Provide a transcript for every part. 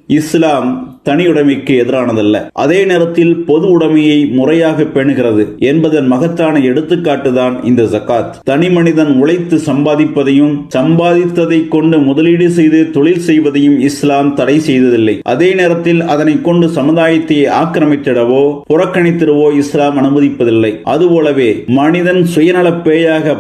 இஸ்லாம் தனியுடைமைக்கு எதிரானதல்ல. அதே நேரத்தில் பொது உடைமையை முறையாக பேணுகிறது என்பதன் மகத்தான எடுத்துக்காட்டுதான் இந்த ஜகாத். தனி மனிதன் உழைத்து சம்பாதிப்பதையும் சம்பாதித்ததை கொண்டு முதலீடு செய்து தொழில் செய்வதையும் இஸ்லாம் தடை செய்ததில்லை. அதே நேரத்தில் அதனை கொண்டு சமுதாயத்தை ஆக்கிரமித்திடவோ புறக்கணித்திடவோ இஸ்லாம் அனுமதிப்பதில்லை. அதுபோலவே மனிதன் சுயநல பேயாக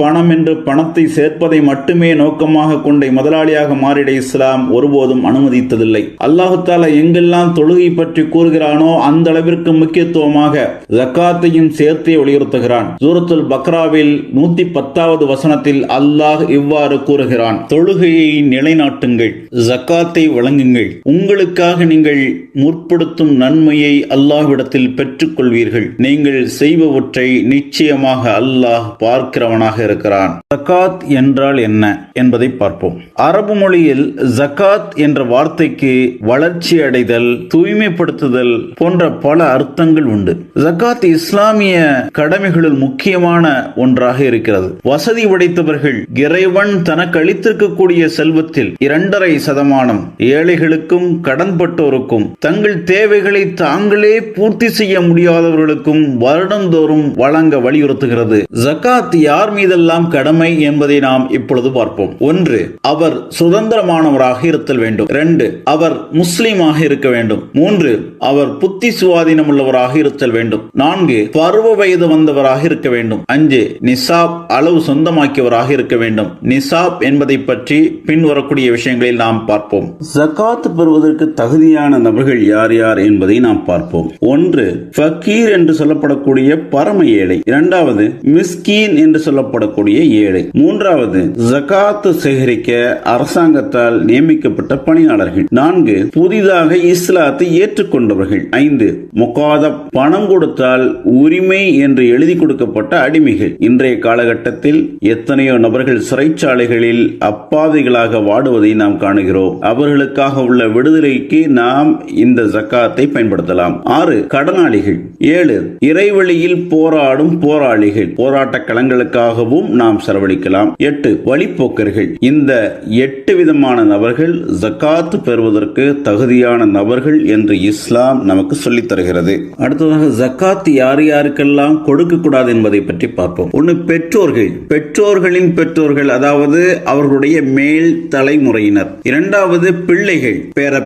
பணம் என்று பணத்தை சேர்ப்பதை மட்டுமே நோக்கமாக கொண்ட முதலாளியாக மாறிட இஸ்லாம் ஒருபோதும் அனுமதித்ததில்லை. அல்லாஹு தஆலா எங்கெல்லாம் தொழுகை பற்றி கூறுகிறானோ அந்த அளவிற்கு முக்கியத்துவமாக ஜக்காத்தையும் சேர்த்தே வலியுறுத்துகிறான். சூரத்துல் பக்ராவில் 110வது வசனத்தில் அல்லாஹ் இவ்வாறு கூறுகிறான்: தொழுகையை நிலைநாட்டுங்கள், ஜக்காத்தை வழங்குங்கள், உங்களுக்காக நீங்கள் முற்படுத்தும் நன்மையை அல்லாஹ்விடத்தில் பெற்றுக் கொள்வீர்கள், நீங்கள் செய்பவற்றை நிச்சயமாக அல்லாஹ் பார்க்கிறவனாக இருக்கிறான். ஜக்காத் என்றால் என்ன என்பதை பார்ப்போம். அரபு மொழியில் ஜக்காத் என்ற வார்த்தைக்கு வளர்ச்சி அடைதல், தூய்மைப்படுத்துதல் போன்ற பல அர்த்தங்கள் உண்டு. ஜக்காத் இஸ்லாமிய கடமைகளில் முக்கியமான ஒன்றாக இருக்கிறது. வசதி படைத்தவர்கள் இறைவன் தனக்கு அளித்திருக்கக்கூடிய செல்வத்தில் 2.5% ஏழைகளுக்கும் கடன்பட்டோருக்கும் தங்கள் தேவைகளை தாங்களே பூர்த்தி செய்ய முடியாதவர்களுக்கும் வருடந்தோறும் வழங்க வலியுறுத்துகிறது. ஜக்காத் யார் மீதெல்லாம் கடமை என்பதை நாம் இப்பொழுது பார்ப்போம். 1. அவர் சுதந்திரமானவராக இருத்தல் வேண்டும். 2. அவர் முஸ்லிமாக இருக்க வேண்டும். 3. அவர் புத்தி சுவாதீனம் உள்ளவராக இருத்தல் வேண்டும். 4. பருவ வயது வந்தவராக இருக்க வேண்டும். 5. நிசாப் அளவு சொந்தமாக்கியவராக இருக்க வேண்டும். நிசாப் என்பதை பற்றி பின்வரக்கூடிய விஷயங்களில் நாம் பார்ப்போம். ஜகாத் பெறுவதற்கு தகுதியான நபர்கள் யார் யார் என்பதை நாம் பார்ப்போம். 1. ஃபக்கீர் என்று சொல்லப்படக்கூடிய பரம ஏழை. 2. மிஸ்கீன் என்று சொல்லப்படக்கூடிய ஏழை. 3. ஜகாத் சேகரிக்க அரசாங்கத்தால் நியமிக்கப்பட்ட பணியாளர்கள். 4. புதிதாக இஸ்லாத்தை ஏற்றுக்கொண்டவர்கள். 5. முகாதப் பணம் கொடுத்தால் உரிமை என்று எழுதி கொடுக்கப்பட்ட அடிமைகள். இன்றைய காலகட்டத்தில் எத்தனையோ நபர்கள் சிறைச்சாலைகளில் அப்பாவிகளாக வாடுவதை நாம் காணுகிறோம். அவர்களுக்காக உள்ள விடுதலைக்கு நாம் இந்த ஜக்காத்தை பயன்படுத்தலாம். 6. கடனாளிகள். 7. இறைவழியில் போராடும் போராளிகள். போராட்ட களங்களுக்காகவும் நாம் செலவழிக்கலாம். 8. வழிப்போக்கர்கள். இந்த 8 விதமான நபர்கள் ஜக்காத் பெறுவதற்கு தகுதியான நபர்கள் என்று இஸ்லாம் நமக்கு சொல்லித் தருகிறது. அடுத்ததாக ஜக்காத் யார் யாருக்கெல்லாம் கொடுக்க கூடாது என்பதை பற்றி பார்ப்போம். 1. பெற்றோர்கள், பெற்றோர்களின் பெற்றோர்கள், அதாவது அவர்களுடைய மேல் தலைமுறையினர். 2. பிள்ளைகள், பேர